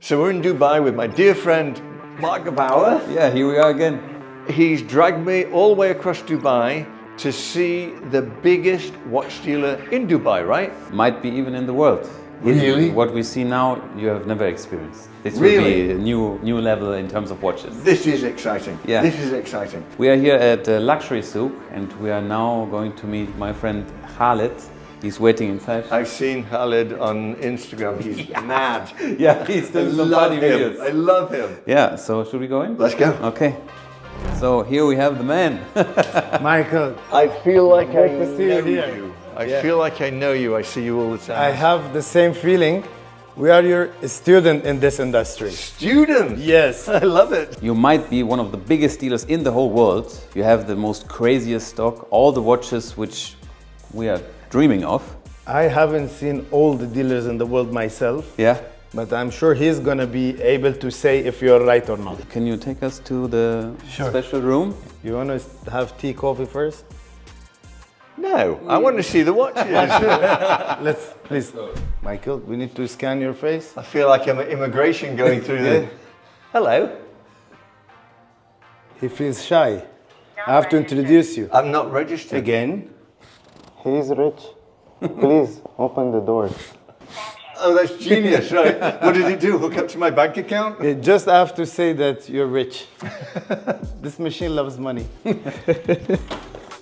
So we're in Dubai with my dear friend, Marc Gebauer. Yeah, here we are again. He's dragged me all the way across Dubai to see the biggest watch dealer in Dubai, right? Might be even in the world. Really? What we see now, you have never experienced. This will Really? be a new level in terms of watches. This is exciting. Yeah. This is exciting. We are here at Luxury Souq and we are now going to meet my friend Khaled. He's waiting inside. I've seen Khaled on Instagram. He's mad. Yeah, he's doing some funny videos. I love him. Yeah, so should we go in? Let's go. Okay. So here we have the man. Michael, I feel like I Great to see you know here. you. I feel like I know you. I see you all the time. I have the same feeling. We are your student in this industry. Student. Yes. I love it. You might be one of the biggest dealers in the whole world. You have the most craziest stock, all the watches which we are dreaming of. I haven't seen all the dealers in the world myself, Yeah. but I'm sure he's gonna be able to say if you're right or not. Can you take us to the Sure. special room? You wanna have tea, coffee first? No, I want to see the watches. Let's, please. Michael, we need to scan your face. I feel like I'm at immigration going through the... Hello. He feels shy. I have to introduce you. I'm not registered. Again. He's rich. Please, open the door. Oh, that's genius, right? What did he do? Hook up to my bank account? Just have to say that you're rich. This machine loves money.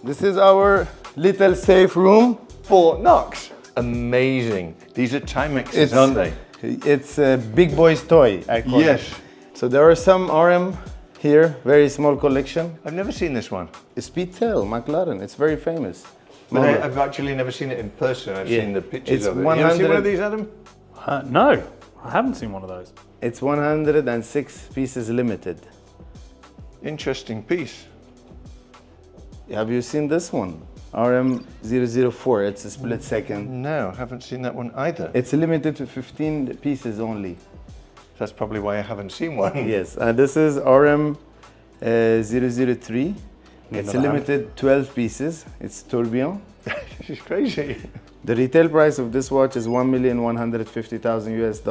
This is our little safe room. Fort Knox. Amazing. These are Timexes, aren't they? It's a big boy's toy, I call Yes. it. So there are some RM here, very small collection. I've never seen this one. Speedtail, McLaren, it's very famous. But I've actually never seen it in person. I've seen the pictures It's of it. You ever seen one of 100 these, Adam? No, I haven't seen one of those. It's 106 pieces limited. Interesting piece. Have you seen this one? RM004, it's a split second. No, I haven't seen that one either. It's limited to 15 pieces only. That's probably why I haven't seen one. Yes, this is RM003. It's a limited 12 pieces. It's Tourbillon. This is crazy. The retail price of this watch is $1,150,000 US.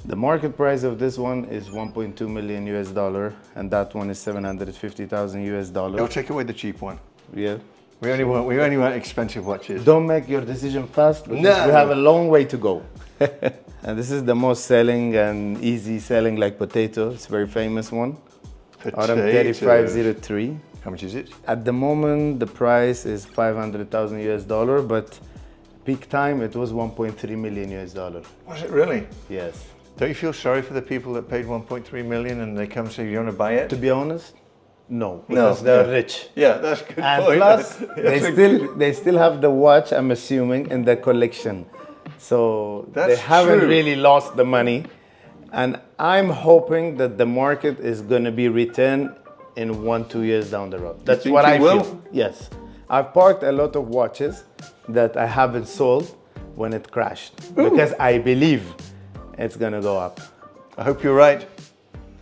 The market price of this one is $1.2 million US, and that one is $750,000 US. I'll take away the cheap one. Yeah. We only want expensive watches. Don't make your decision fast because No. we have a long way to go. And this is the most selling and easy selling like potato. It's a very famous one. RM3503. How much is it? At the moment, the price is $500,000 US, but peak time it was $1.3 million US. Was it really? Yes. Don't you feel sorry for the people that paid 1.3 million and they come and say, you want to buy it? To be honest, no, No, because they're yeah. rich. Yeah, that's a good And point. plus, That's they still have the watch, I'm assuming, in the collection. So they That's haven't true. really lost the money. And I'm hoping that the market is going to be returned in 1-2 years down the road. That's think what it I will? feel. Yes. I've parked a lot of watches that I haven't sold when it crashed because I believe it's going to go up. I hope you're right.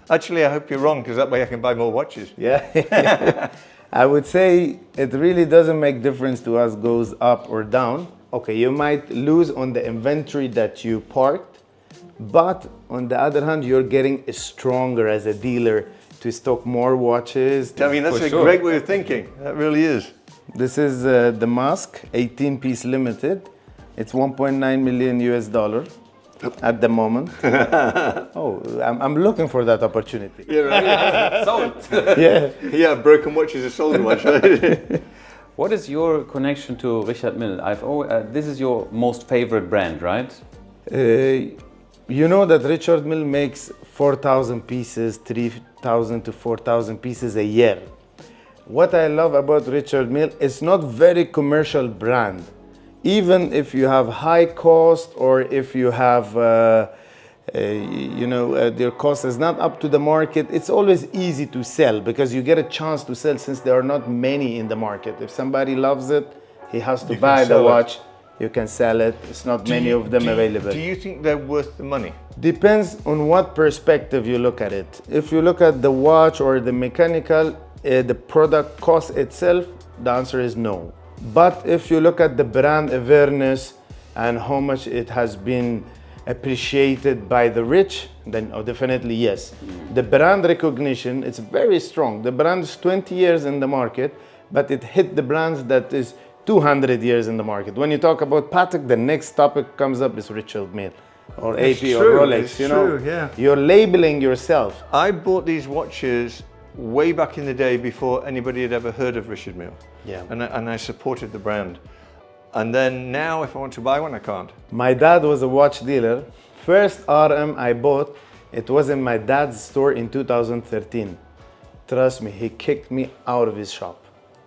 Actually, I hope you're wrong because that way I can buy more watches. Yeah. I would say it really doesn't make difference to us goes up or down. Okay, you might lose on the inventory that you parked, but on the other hand, you're getting stronger as a dealer to stock more watches. I mean, that's For a sure. great way of thinking. That really is. This is the Mask, 18 piece limited. It's $1.9 million US at the moment. Oh, I'm looking for that opportunity. Yeah, right. Sold. Yeah. Yeah, broken watches are sold watch. What is your connection to Richard Mille? This is your most favorite brand, right? You know that Richard Mille makes 4,000 pieces, 3,000 to 4,000 pieces a year. What I love about Richard Mille, it's not very commercial brand. Even if you have high cost or if you have, their cost is not up to the market, it's always easy to sell because you get a chance to sell since there are not many in the market. If somebody loves it, he has to buy the watch. You can sell it. It's not many of them available. Do you think they're worth the money? Depends on what perspective you look at it. If you look at the watch or the mechanical, the product cost itself, the answer is no. But if you look at the brand awareness and how much it has been appreciated by the rich, then definitely yes. The brand recognition, it's very strong. The brand is 20 years in the market, but it hit the brands that is 200 years in the market. When you talk about Patek, the next topic comes up is Richard Mille or It's AP true, or Rolex. it's You know, true, yeah. you're labeling yourself. I bought these watches way back in the day before anybody had ever heard of Richard Mille. Yeah. And I supported the brand. And then now if I want to buy one, I can't. My dad was a watch dealer. First RM I bought, it was in my dad's store in 2013. Trust me, he kicked me out of his shop.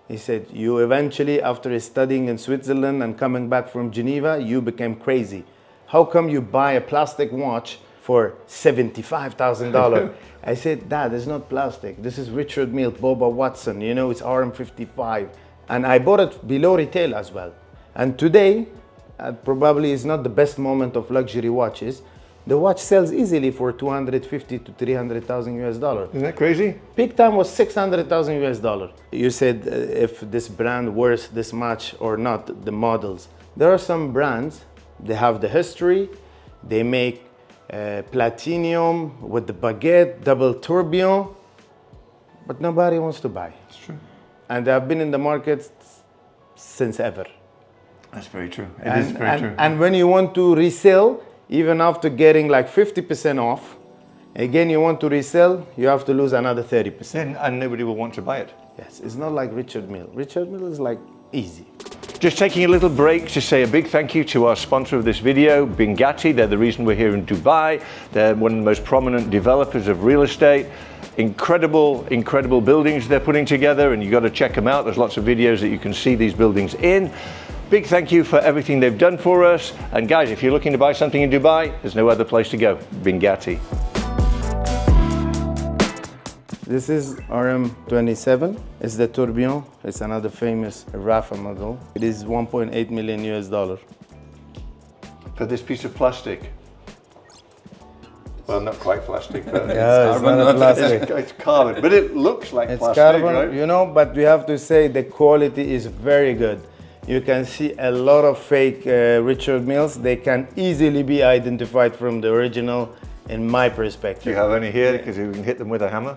He said, you eventually, after studying in Switzerland and coming back from Geneva, you became crazy. How come you buy a plastic watch for $75,000? I said, Dad, it's not plastic. This is Richard Mille, Boba Watson, you know, it's RM55. And I bought it below retail as well. And today, probably is not the best moment of luxury watches. The watch sells easily for 250 to 300,000 US dollars. Isn't that crazy? Peak time was 600,000 US dollars. You said if this brand worth this much or not, the models. There are some brands, they have the history, they make platinum with the baguette, double tourbillon, but nobody wants to buy. It's true. And they have been in the market since ever. That's very true. It is very true. And when you want to resell, even after getting like 50% off, again you want to resell, you have to lose another 30%. And nobody will want to buy it. Yes, it's not like Richard Mille. Richard Mille is like easy. Just taking a little break to say a big thank you to our sponsor of this video, Binghatti. They're the reason we're here in Dubai. They're one of the most prominent developers of real estate. Incredible, incredible buildings they're putting together, and you've got to check them out. There's lots of videos that you can see these buildings in. Big thank you for everything they've done for us. And guys, if you're looking to buy something in Dubai, there's no other place to go. Binghatti. This is RM27. It's the Tourbillon. It's another famous Rafael model. It is 1.8 million US dollars. For this piece of plastic. Well, not quite plastic, but Yeah, it's not a plastic. it's carbon, but it looks like It's plastic, carbon, right? you know, but we have to say the quality is very good. You can see a lot of fake Richard Milles. They can easily be identified from the original, in my perspective. Do you have any here because you can hit them with a hammer?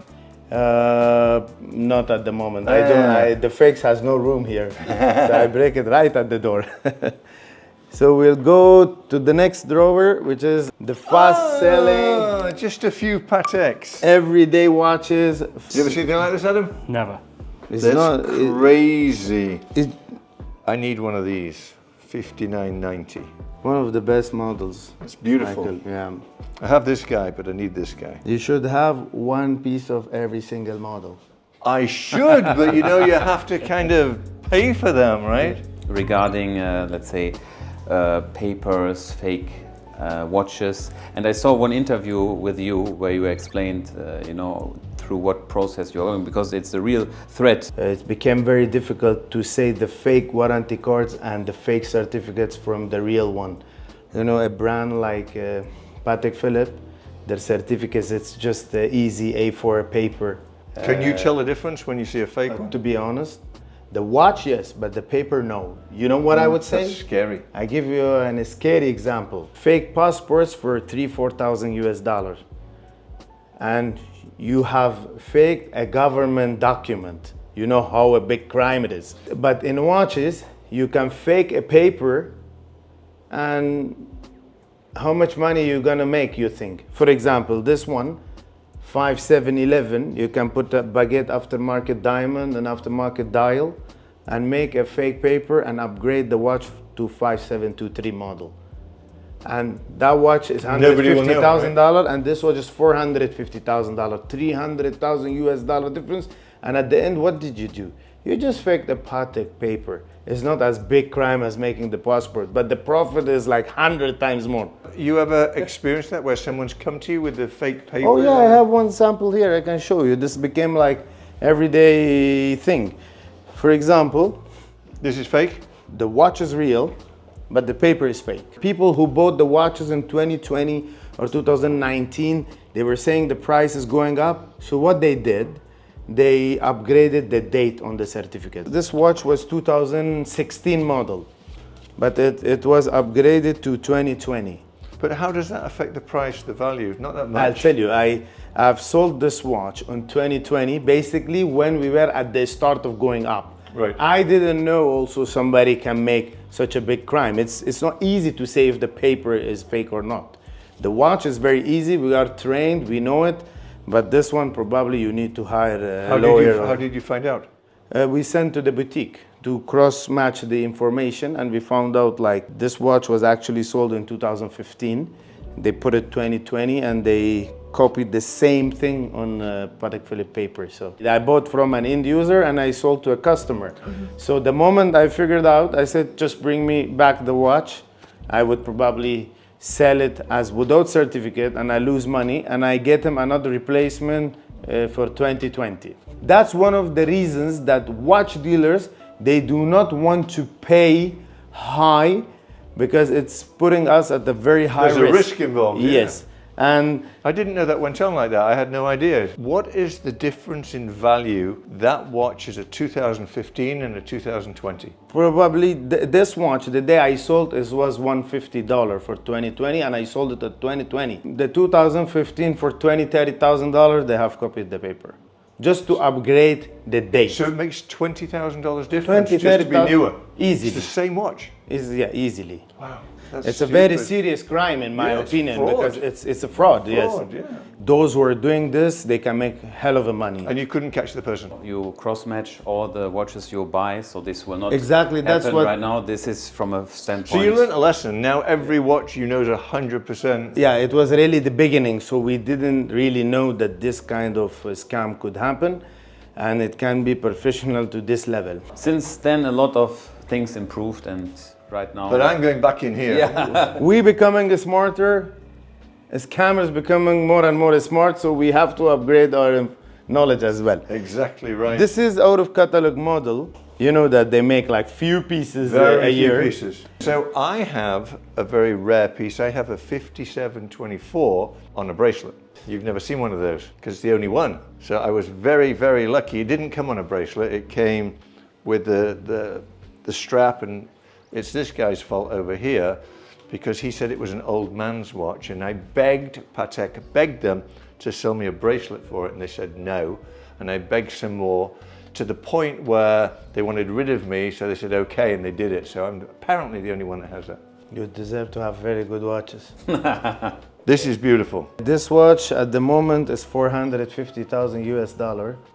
Not at the moment. I don't. The fakes has no room here, so I break it right at the door. So we'll go to the next drawer, which is the fast-selling, Just a few Pateks. everyday watches. You ever seen anything like this, Adam? Never. It's That's not crazy. it- I need one of these. $59.90. one of the best models. It's beautiful. Michael, yeah. I have this guy, but I need this guy. You should have one piece of every single model. I should, but you know, you have to kind of pay for them, right? Regarding, let's say, papers, fake watches. And I saw one interview with you where you explained, you know, through what process you're going, because it's a real threat. It became very difficult to say the fake warranty cards and the fake certificates from the real one. You know, a brand like Patek Philippe, their certificates, it's just easy A4 paper. Can you tell the difference when you see a fake one? To be honest, the watch, yes, but the paper, no. You know what I would say? That's scary. I give you a scary example. Fake passports for 4,000 US dollars. And you have faked a government document. You know how a big crime it is. But in watches, you can fake a paper, and how much money you gonna make, you think? For example, this one, 5711, you can put a baguette aftermarket diamond and aftermarket dial and make a fake paper and upgrade the watch to 5723 model. And that watch is $150,000, and this watch is $450,000, 300,000 US dollar difference. And at the end, what did you do? You just faked a Patek paper. It's not as big crime as making the passport, but the profit is like 100 times more. You ever experienced that where someone's come to you with the fake paper? Oh yeah, I have one sample here. I can show you. This became like everyday thing. For example, This is fake? the watch is real, but the paper is fake. People who bought the watches in 2020 or 2019, they were saying the price is going up. So what they did, they upgraded the date on the certificate. This watch was 2016 model, but it was upgraded to 2020. But how does that affect the price, the value? Not that much. I'll tell you, I've sold this watch in 2020, basically when we were at the start of going up. Right. I didn't know also somebody can make such a big crime. It's not easy to say if the paper is fake or not. The watch is very easy, we are trained, we know it, but this one probably you need to hire a lawyer. How did you find out? We sent to the boutique to cross-match the information, and we found out like this watch was actually sold in 2015. They put it 2020 and they copied the same thing on Patek Philippe paper. So I bought from an end user and I sold to a customer. So the moment I figured out, I said, just bring me back the watch. I would probably sell it as without certificate and I lose money, and I get him another replacement for 2020. That's one of the reasons that watch dealers, they do not want to pay high, because it's putting us at a very high risk. There's a risk involved. Yes. Yeah. And I didn't know that went on like that. I had no idea. What is the difference in value? That watch is a 2015 and a 2020. probably this watch, the day I sold it was $150 for 2020, and I sold it at 2020. The 2015 for $20,000-$30,000, they have copied the paper just to upgrade the date. So it makes $20,000 difference $20,000, just to be newer. Easily. It's the same watch. Easily. Wow. That's It's a very stupid. serious crime in my Yeah, it's opinion, fraud. because it's a fraud. Yes. Fraud, yeah. Those who are doing this, they can make hell of a money. And you couldn't catch the person. You cross-match all the watches you buy, so this will not Exactly, that's happen what- right now. This is from a standpoint. So you learned a lesson. Now every watch you know is 100%. Yeah, it was really the beginning, so we didn't really know that this kind of scam could happen, and it can be professional to this level. Since then, a lot of things improved, and right now. But I'm going back in here. Yeah. We becoming smarter, scammers becoming more and more smart, so we have to upgrade our knowledge as well. Exactly right. This is out of catalog model. You know that they make like few pieces Very a few year. pieces. So I have a very rare piece. I have a 5724 on a bracelet. You've never seen one of those because it's the only one. So I was very, very lucky. It didn't come on a bracelet. It came with the strap, and it's this guy's fault over here because he said it was an old man's watch, and I begged them to sell me a bracelet for it, and they said no. And I begged some more, to the point where they wanted rid of me, so they said okay, and they did it. So I'm apparently the only one that has that. You deserve to have very good watches. This is beautiful. This watch at the moment is $450,000 US.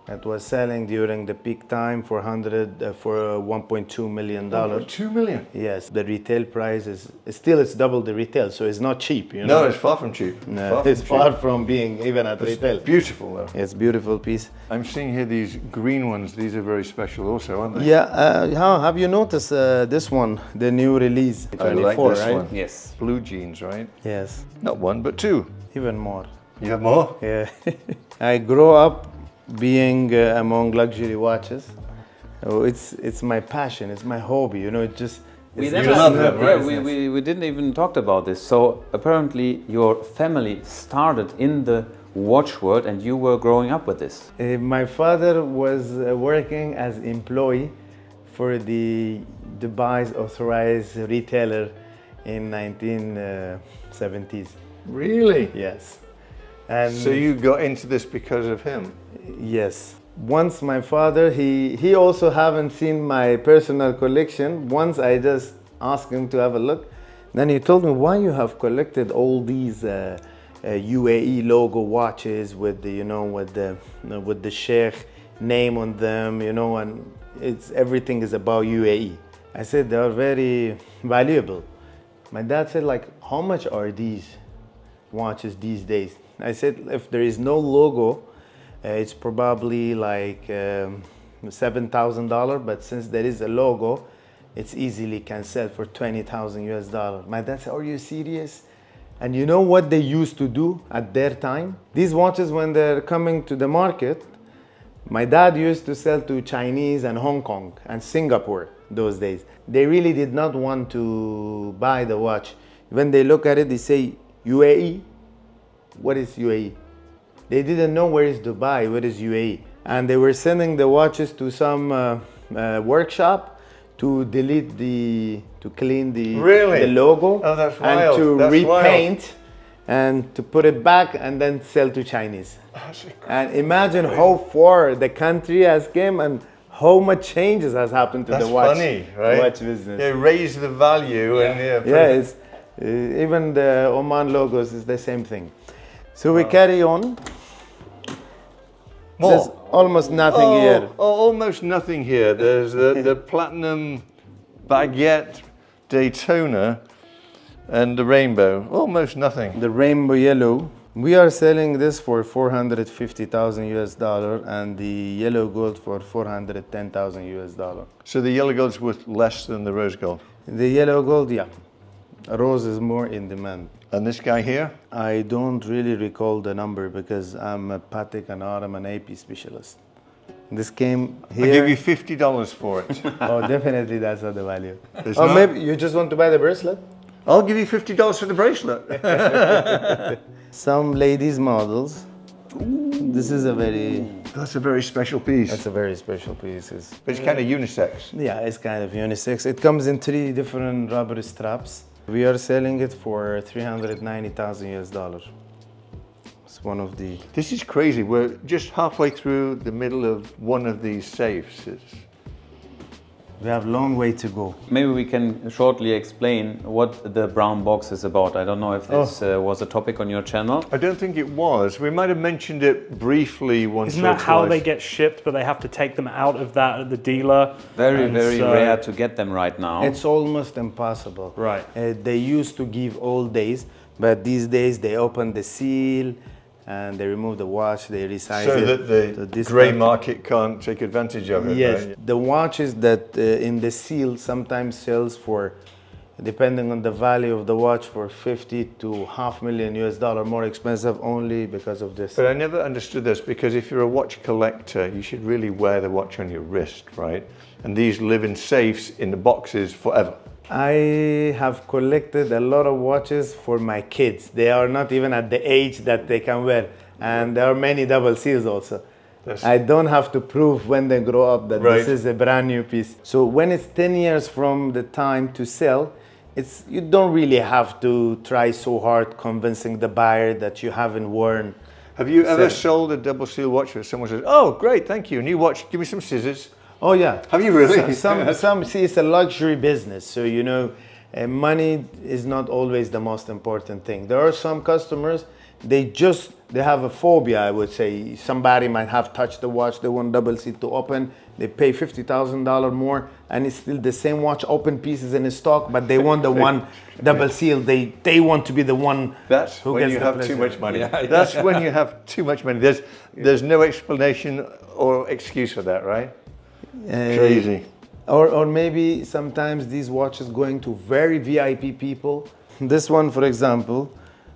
It was selling during the peak time for $1.2 million. 2 million. Yes, the retail price is still, it's double the retail, so it's not cheap. You No, know? it's far from cheap. No, it's far from being even at retail. Beautiful though. It's beautiful piece. I'm seeing here these green ones. These are very special also, aren't they? Yeah, how have you noticed this one, the new release? I like 24, this right? one. Yes. Blue jeans, right? Yes, Not one, but two. even more. You have more? Yeah, I grew up being among luxury watches. Oh, it's my passion. It's my hobby. You know, it just. We it's never, just love my them, yeah, business. we didn't even talk about this. So apparently your family started in the watch world and you were growing up with this. My father was working as employee for the Dubai's authorized retailer in 1970s. Really? Yes, and So you got into this because of him? yes. Once my father, he also haven't seen my personal collection. Once I just asked him to have a look. Then he told me, why you have collected all these UAE logo watches with the, you know, with the Sheikh name on them, you know, and everything is about UAE. I said, they are very valuable. My dad said, like, how much are these watches these days? I said, if there is no logo, it's probably like $7,000, but since there is a logo, it's easily can sell for $20,000 US. My dad said, are you serious? And you know what they used to do at their time? These watches, when they're coming to the market, my dad used to sell to Chinese and Hong Kong and Singapore those days. They really did not want to buy the watch. When they look at it, they say, UAE? What is UAE? They didn't know where is Dubai, where is UAE. And they were sending the watches to some workshop to delete to clean the Really? the logo, Oh, that's and wild. to That's repaint, and to put it back and then sell to Chinese. And imagine how far the country has come and how much changes has happened to That's the watch, funny, right? watch business. Yeah, raise the value and Yeah, it's, even the Oman logos is the same thing. So we carry on. more. There's almost nothing here. Almost nothing here. There's the platinum baguette Daytona and the rainbow. Almost nothing. The rainbow yellow. We are selling this for 450,000 US dollar and the yellow gold for 410,000 US dollar. So the yellow gold's worth less than the rose gold. The yellow gold, yeah. Rose is more in demand. And this guy here? I don't really recall the number because I'm a Patek and RM and AP specialist. This came here. I'll give you $50 for it. Oh, definitely that's not the value. It's Or not? maybe you just want to buy the bracelet? I'll give you $50 for the bracelet. Some ladies models. This is a very, That's a very special piece. that's a very special piece. But it's kind of unisex. Yeah, it's kind of unisex. It comes in 3 different rubber straps. We are selling it for 390,000 US dollars. It's one of the. This is crazy. We're just halfway through the middle of one of these safes. We have a long way to go. Maybe we can shortly explain what the brown box is about. I don't know if this was a topic on your channel. I don't think it was. We might have mentioned it briefly once Isn't or that how twice. they get shipped, but they have to take them out of that at the dealer? Very, And very so- rare to get them right now. It's almost impossible. Right. They used to give all days, but these days they open the seal and they remove the watch, they resize So it. that to the this grey part. market can't take advantage of it. Yes, right? the watches that in the seal sometimes sells for, depending on the value of the watch, for 50 to $500,000 US dollar more expensive only because of this. But I never understood this because if you're a watch collector, you should really wear the watch on your wrist, right? And these live in safes in the boxes forever. I have collected a lot of watches for my kids. They are not even at the age that they can wear. And there are many double seals also. I don't have to prove when they grow up that Right. this is a brand new piece. So when it's 10 years from the time to sell, you don't really have to try so hard convincing the buyer that you haven't worn. Have you ever sold a double seal watch where someone says, "Oh, great, thank you, new watch, give me some scissors"? Oh yeah. Have you really? Some see, it's a luxury business, so you know, money is not always the most important thing. There are some customers, they have a phobia, I would say. Somebody might have touched the watch, they want double seal to open, they pay $50,000 more, and it's still the same watch, open pieces in stock, but they want the one double seal. They want to be the one That's who when gets you the have pleasure. too much money. That's when you have too much money. There's no explanation or excuse for that, right? Crazy. Or maybe sometimes these watches going to very VIP people. This one, for example,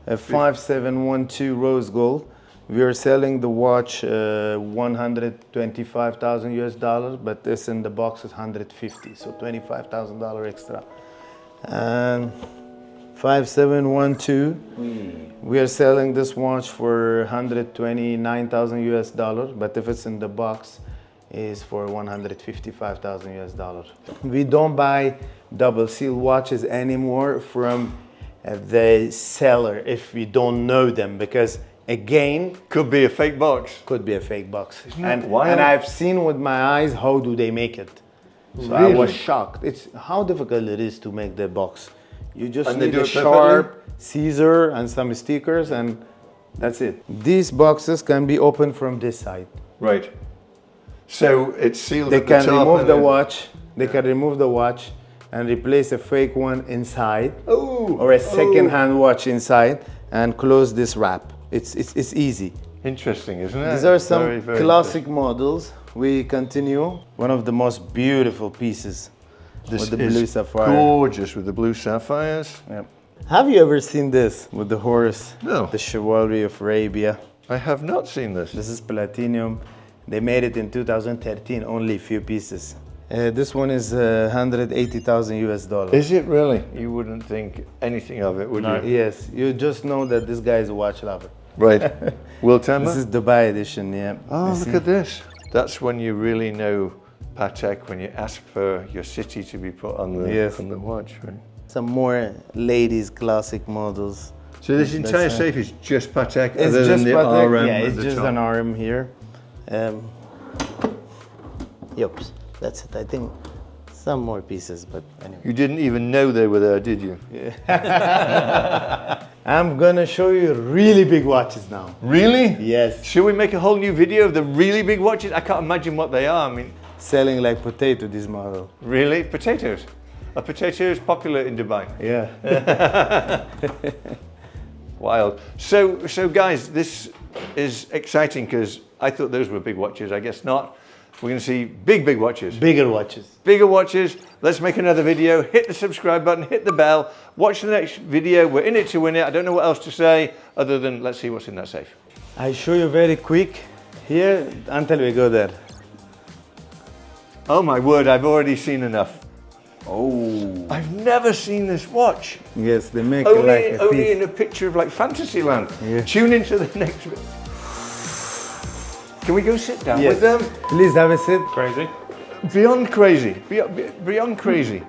a 5712 rose gold. We are selling the watch 125,000 US dollars, but this in the box is 150, so $25,000 extra. And 5712, we are selling this watch for 129,000 US dollars, but if it's in the box, is for 155,000 US dollars. We don't buy double seal watches anymore from the seller if we don't know them, because again, Could be a fake box. could be a fake box. that wild? And I've seen with my eyes how do they make it. So I was shocked. It's how difficult it is to make the box. You just And they need do a it sharp scissor and some stickers, and that's it. These boxes can be opened from this side. Right. So it's sealed They at the can top remove and the then- watch. They can remove the watch and replace a fake one inside, Ooh, or a second-hand watch inside, and close this wrap. It's easy. Interesting, isn't it? These are some Very, very classic models. We continue. One of the most beautiful pieces This with the is blue sapphire. gorgeous with the blue sapphires. Yep. Have you ever seen this with the horse? No. The chivalry of Arabia. I have not seen this. This is platinum. They made it in 2013, only a few pieces. This one is 180,000 US dollars. Is it really? You wouldn't think anything of it, would you? Yes, you just know that this guy is a watch lover. Right. Will Timber? This is Dubai edition, yeah. Oh, You look see? at this. That's when you really know Patek when you ask for your city to be put on the, Yes. on the watch, right? Some more ladies classic models. So this entire safe is just Patek, It's other just than the Patek, RM yeah, at it's the just top. an RM here. Yep, that's it. I think some more pieces, but anyway. You didn't even know they were there, did you? I'm gonna show you really big watches now. Really? Yes. Should we make a whole new video of the really big watches? I can't imagine what they are. I mean, Selling like potato, this model. really? Potatoes? A potato is popular in Dubai. Yeah. Wild. So guys, this is exciting because I thought those were big watches. I guess not. We're going to see big watches. Bigger watches. Bigger watches. Let's make another video. Hit the subscribe button, hit the bell. Watch the next video. We're in it to win it. I don't know what else to say other than let's see what's in that safe. I show you very quick here until we go there. Oh my word, I've already seen enough. Oh. I've never seen this watch. Yes, they make like a Only piece. in a picture of like Fantasyland. Yeah. Tune into the next video. Can we go sit down Yes. with them? Please have a sit. Crazy. Beyond crazy. Beyond crazy.